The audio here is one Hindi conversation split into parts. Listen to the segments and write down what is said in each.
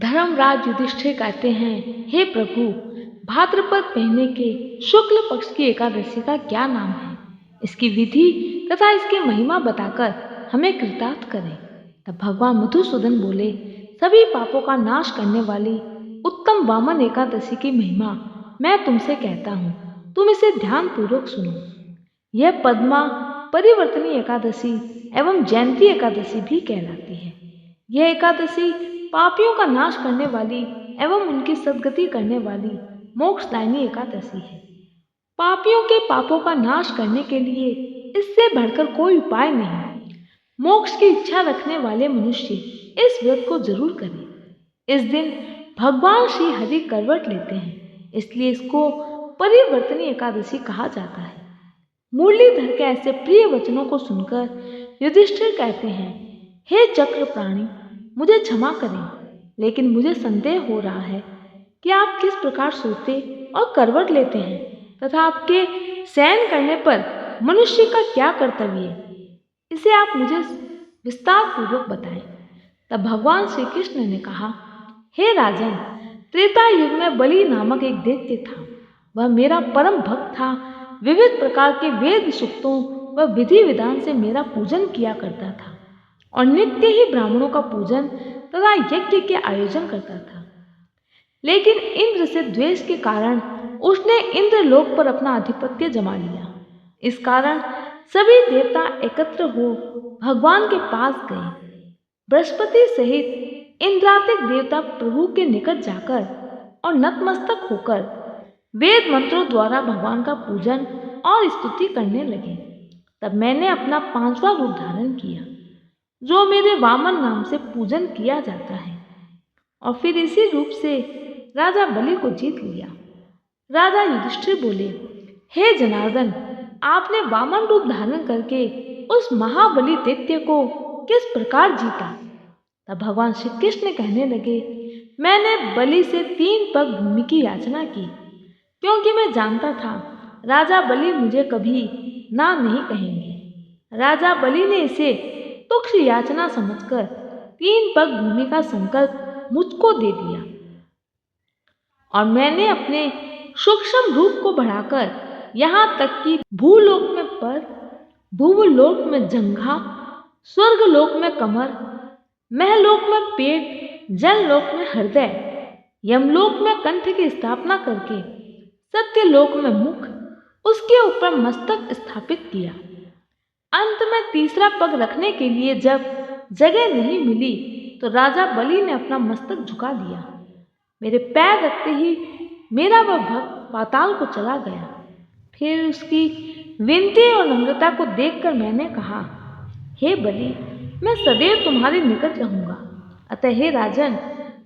धर्मराज युधिष्ठिर कहते हैं, हे प्रभु, भाद्रपद महीने के शुक्ल पक्ष की एकादशी का क्या नाम है? इसकी विधि तथा इसकी महिमा बताकर हमें कृतार्थ करें। तब भगवान मधुसूदन बोले, सभी पापों का नाश करने वाली उत्तम वामन एकादशी की महिमा मैं तुमसे कहता हूँ, तुम इसे ध्यान पूर्वक सुनो। यह पद्मा परिवर्तनी एकादशी एवं जयंती एकादशी भी कहलाती है। यह एकादशी पापियों का नाश करने वाली एवं उनकी सद्गति करने वाली मोक्षदायिनी एकादशी है। पापियों के पापों का नाश करने के लिए इससे बढ़कर कोई उपाय नहीं। मोक्ष की इच्छा रखने वाले मनुष्य इस व्रत को जरूर करें। इस दिन भगवान श्री हरि करवट लेते हैं, इसलिए इसको परिवर्तनी एकादशी कहा जाता है। मुरलीधर के ऐसे प्रिय वचनों को सुनकर युधिष्ठिर कहते हैं, हे चक्र प्राणी, मुझे क्षमा करें, लेकिन मुझे संदेह हो रहा है कि आप किस प्रकार सोते और करवट लेते हैं तथा आपके शयन करने पर मनुष्य का क्या कर्तव्य है, इसे आप मुझे विस्तार पूर्वक बताएं। तब भगवान श्री कृष्ण ने कहा, हे राजन, त्रेता युग में बलि नामक एक दैत्य था। वह मेरा परम भक्त था। विविध प्रकार के वेद सूक्तों व विधि विधान से मेरा पूजन किया करता था और नित्य ही ब्राह्मणों का पूजन तथा यज्ञ के आयोजन करता था। लेकिन इंद्र से द्वेष के कारण उसने इंद्रलोक पर अपना आधिपत्य जमा लिया। इस कारण सभी देवता एकत्र हो भगवान के पास गए। बृहस्पति सहित इंद्रातिक देवता प्रभु के निकट जाकर और नतमस्तक होकर वेद मंत्रों द्वारा भगवान का पूजन और स्तुति करने लगे। तब मैंने अपना 5वां रूप धारण किया, जो मेरे वामन नाम से पूजन किया जाता है, और फिर इसी रूप से राजा बलि को जीत लिया। राजा युधिष्ठिर बोले, हे जनार्दन, आपने वामन रूप धारण करके उस महाबली दैत्य को किस प्रकार जीता? तब भगवान श्री कृष्ण कहने लगे, मैंने बलि से 3 पग भूमि की याचना की, क्योंकि मैं जानता था राजा बलि मुझे कभी ना नहीं कहेंगे। राजा बलि ने इसे तुच्छ याचना समझकर 3 पग भूमि का संकल्प मुझको दे दिया, और मैंने अपने सूक्ष्म रूप को बढ़ाकर यहाँ तक कि भूलोक में पर, भूलोक में जंघा, स्वर्गलोक में कमर, महलोक में पेट, जललोक में हृदय, यमलोक में कंठ की स्थापना करके सत्यलोक में मुख, उसके ऊपर मस्तक स्थापित किया। अंत में 3रा पग रखने के लिए जब जगह नहीं मिली तो राजा बलि ने अपना मस्तक झुका दिया। मेरे पैर रखते ही मेरा वह भक्त पाताल को चला गया। फिर उसकी विनती और नम्रता को देखकर मैंने कहा, हे बलि, मैं सदैव तुम्हारे निकट रहूंगा। अतः हे राजन,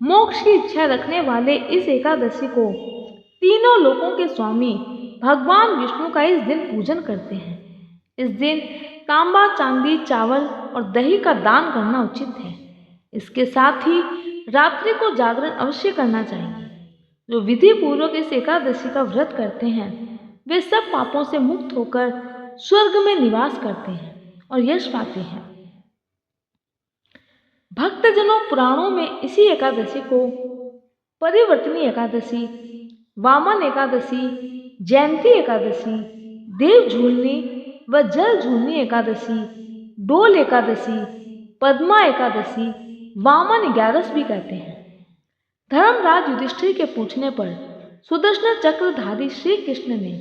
मोक्ष की इच्छा रखने वाले इस एकादशी को तीनों लोकों के स्वामी भगवान विष्णु का इस दिन पूजन करते हैं। इस दिन तांबा, चांदी, चावल और दही का दान करना उचित है। इसके साथ ही रात्रि को जागरण अवश्य करना चाहिए। जो विधि पूर्वक इस एकादशी का व्रत करते हैं वे सब पापों से मुक्त होकर स्वर्ग में निवास करते हैं और यश पाते हैं। भक्तजनों, पुराणों में इसी एकादशी को परिवर्तनी एकादशी, वामन एकादशी, जयंती एकादशी, देव झूलनी व जल झूलनी एकादशी, डोल एकादशी, पद्मा एकादशी, वामन 11 भी कहते हैं। धर्मराज युधिष्ठिर के पूछने पर सुदर्शन चक्रधारी श्री कृष्ण ने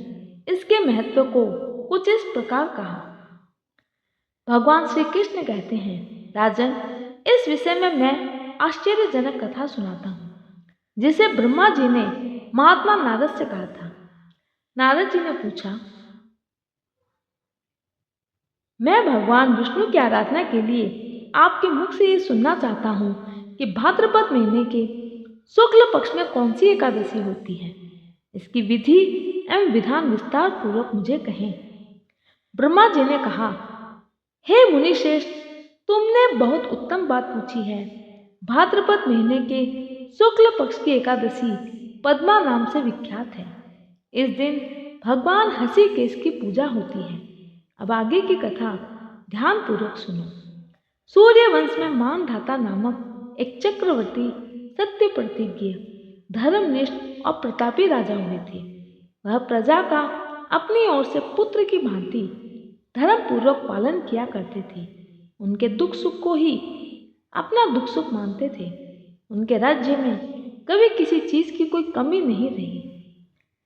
इसके महत्व को कुछ इस प्रकार कहा। भगवान श्री कृष्ण कहते हैं, राजन, इस विषय में मैं आश्चर्यजनक कथा सुनाता हूँ, जिसे ब्रह्मा जी ने महात्मा नारद से कहा था। नारद जी ने पूछा, मैं भगवान विष्णु की आराधना के लिए आपके मुख से ये सुनना चाहता हूँ कि भाद्रपद महीने के शुक्ल पक्ष में कौन सी एकादशी होती है। इसकी विधि एवं विधान विस्तार पूर्वक मुझे कहें। ब्रह्मा जी ने कहा, हे मुनिश्रेष्ठ, तुमने बहुत उत्तम बात पूछी है। भाद्रपद महीने के शुक्ल पक्ष की एकादशी पद्मा नाम से विख्यात है। इस दिन भगवान हंसीकेश की पूजा होती है। अब आगे की कथा ध्यान पूर्वक सुनो। सूर्यवंश में मानधाता नामक एक चक्रवर्ती सत्य प्रतिज्ञ, धर्मनिष्ठ और प्रतापी राजा हुए थे। वह प्रजा का अपनी ओर से पुत्र की भांति धर्म पूर्वक पालन किया करते थे। उनके दुख सुख को ही अपना दुख सुख मानते थे। उनके राज्य में कभी किसी चीज की कोई कमी नहीं रही।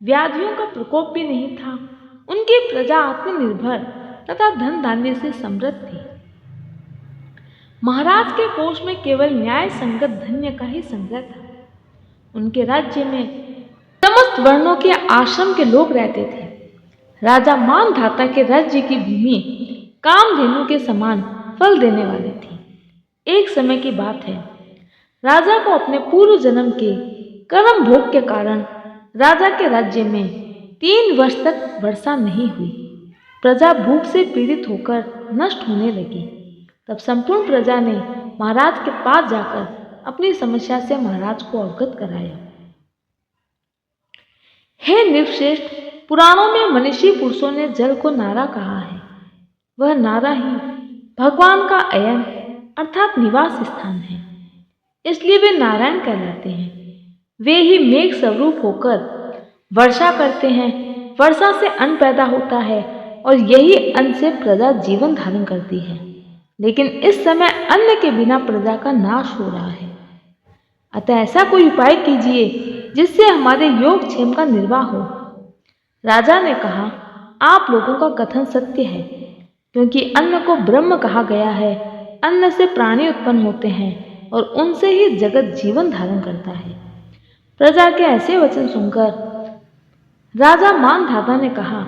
व्याधियों का प्रकोप भी नहीं था। उनकी प्रजा आत्मनिर्भर तथा धन धान्य से समृद्ध थी। महाराज के कोष में केवल न्याय संगत धन्य का ही संग्रह था। उनके राज्य में समस्त वर्णों के आश्रम के लोग रहते थे। राजा मानधाता के राज्य की भूमि कामधेनु के समान फल देने वाली थी। एक समय की बात है, राजा को अपने पूर्व जन्म के कर्म भोग के कारण राजा के राज्य में 3 वर्ष तक वर्षा नहीं हुई। प्रजा भूख से पीड़ित होकर नष्ट होने लगी। तब संपूर्ण प्रजा ने महाराज के पास जाकर अपनी समस्या से महाराज को अवगत कराया। हे नृपश्रेष्ठ, पुराणों में मनीषी पुरुषों ने जल को नारा कहा है। वह नारा ही भगवान का अयन अर्थात निवास स्थान है, इसलिए वे नारायण कहलाते हैं। वे ही मेघ स्वरूप होकर वर्षा करते हैं। वर्षा से अन्न पैदा होता है और यही अन्न से प्रजा जीवन धारण करती है। लेकिन इस समय अन्न के बिना प्रजा का नाश हो रहा है। अतः ऐसा कोई उपाय कीजिए जिससे हमारे योगक्षेम का निर्वाह हो। राजा ने कहा, आप लोगों का कथन सत्य है, क्योंकि अन्न को ब्रह्म कहा गया है। अन्न से प्राणी उत्पन्न होते हैं और उनसे ही जगत जीवन धारण करता है। प्रजा के ऐसे वचन सुनकर राजा मानधाता ने कहा,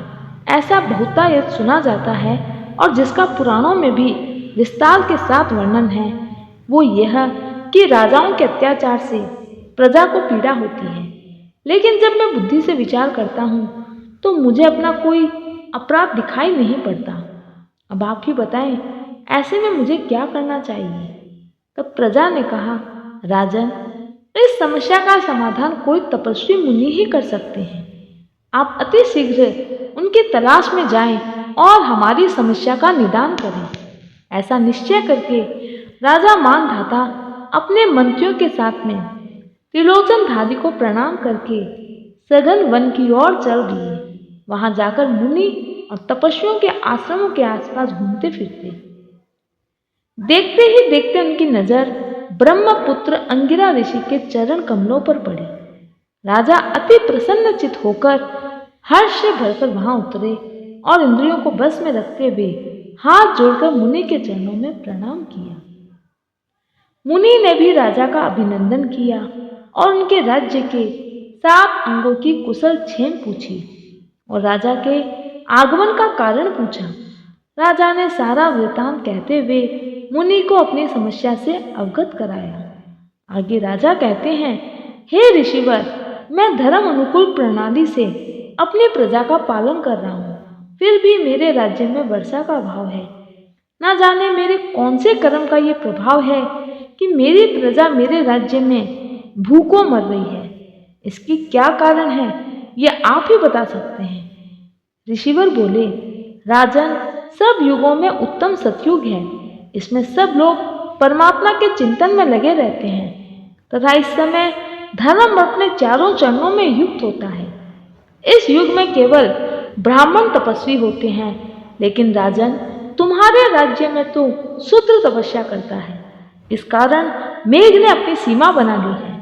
ऐसा बहुतायत सुना जाता है और जिसका पुराणों में भी विस्तार के साथ वर्णन है, वो यह कि राजाओं के अत्याचार से प्रजा को पीड़ा होती है। लेकिन जब मैं बुद्धि से विचार करता हूँ तो मुझे अपना कोई अपराध दिखाई नहीं पड़ता। अब आप ही बताएं, ऐसे में मुझे क्या करना चाहिए? तब प्रजा ने कहा, राजन, इस समस्या का समाधान कोई तपस्वी मुनि ही कर सकते हैं। आप अति शीघ्र उनकी तलाश में जाएं और हमारी समस्या का निदान करें। ऐसा निश्चय करके राजा मानधाता अपने मंत्रियों के साथ में त्रिलोचनधारी को प्रणाम करके सघन वन की ओर चल दिए। वहां जाकर मुनि और तपस्वियों के आश्रमों के आसपास घूमते फिरते। देखते ही देखते उनकी नजर ब्रह्मपुत्र अंगिरा ऋषि के चरण कमलों पर पड़ी। राजा अति प्रसन्नचित होकर हर्ष से भरकर वहां उतरे और इंद्रियों को बस में रखते हुए हाथ जोड़कर मुनि के चरणों में प्रणाम किया। मुनि ने भी राजा का अभिनंदन किया और उनके राज्य के 7 अंगों की कुशल क्षेम पूछी और राजा के आगमन का कारण पूछा। राजा ने सारा वृतांत कहते हुए मुनि को अपनी समस्या से अवगत कराया। आगे राजा कहते हैं, हे ऋषिवर, मैं धर्म अनुकूल प्रणाली से अपनी प्रजा का पालन कर रहा हूँ, फिर भी मेरे राज्य में वर्षा का अभाव है। ना जाने मेरे कौन से कर्म का ये प्रभाव है कि मेरी प्रजा मेरे राज्य में भूखों मर रही है। इसकी क्या कारण है, ये आप ही बता सकते हैं। ऋषिवर बोले, राजन, सब युगों में उत्तम सतयुग है। इसमें सब लोग परमात्मा के चिंतन में लगे रहते हैं तथा इस समय धर्म अपने चारों चरणों में युक्त होता है। इस युग में केवल ब्राह्मण तपस्वी होते हैं, लेकिन राजन, तुम्हारे राज्य में तो शूद्र तपस्या करता है। इस कारण मेघ ने अपनी सीमा बना ली है।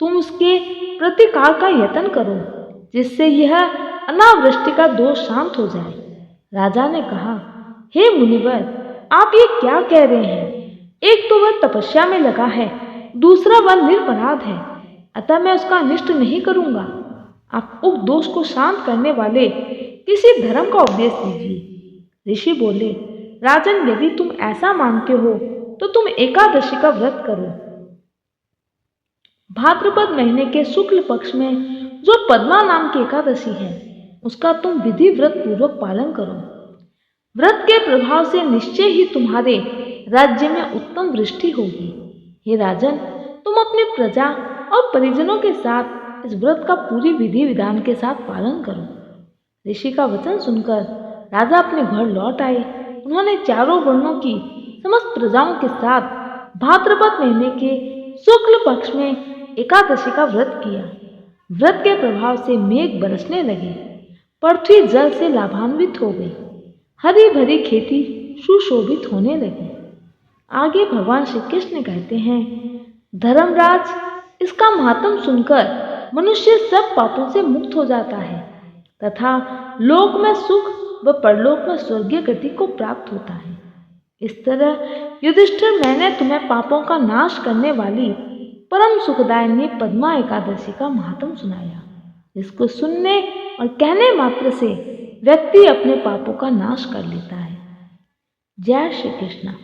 तुम उसके प्रतिकार का यत्न करो, जिससे यह अनावृष्टि का दोष शांत हो जाए। राजा ने कहा, हे मुनिवर, आप ये क्या कह रहे हैं? एक तो वह तपस्या में लगा है, दूसरा वह निरपराध है, अतः मैं उसका अनिष्ट नहीं करूंगा। आप उस दोष को शांत करने वाले किसी धर्म का उपदेश दीजिए। ऋषि बोले, राजन, यदि तुम ऐसा मानते हो तो तुम एकादशी का व्रत करो। भाद्रपद महीने के शुक्ल पक्ष में जो पद्मा नाम की एकादशी है, उसका तुम विधि व्रत पूर्वक पालन करो। व्रत के प्रभाव से निश्चय ही तुम्हारे राज्य में उत्तम वृष्टि होगी। हे राजन, तुम अपनी प्रजा और परिजनों के साथ इस व्रत का पूरी विधि विधान के साथ पालन करो। ऋषि का वचन सुनकर राजा अपने घर लौट आए। उन्होंने चारों वर्णों की समस्त प्रजाओं के साथ भाद्रपद महीने के शुक्ल पक्ष में एकादशी का व्रत किया। व्रत के प्रभाव से मेघ बरसने लगे, पृथ्वी जल से लाभान्वित हो गई, हरी भरी खेती सुशोभित होने लगी। आगे भगवान श्री कृष्ण कहते हैं, धर्मराज, इसका महात्म सुनकर मनुष्य सब पापों से मुक्त हो जाता है तथा लोक में सुख व परलोक में स्वर्गीय गति को प्राप्त होता है। इस तरह युधिष्ठिर, मैंने तुम्हें पापों का नाश करने वाली परम सुखदायिनी पद्मा एकादशी का महात्म सुनाया। इसको सुनने और कहने मात्र से व्यक्ति अपने पापों का नाश कर लेता है। जय श्री कृष्ण।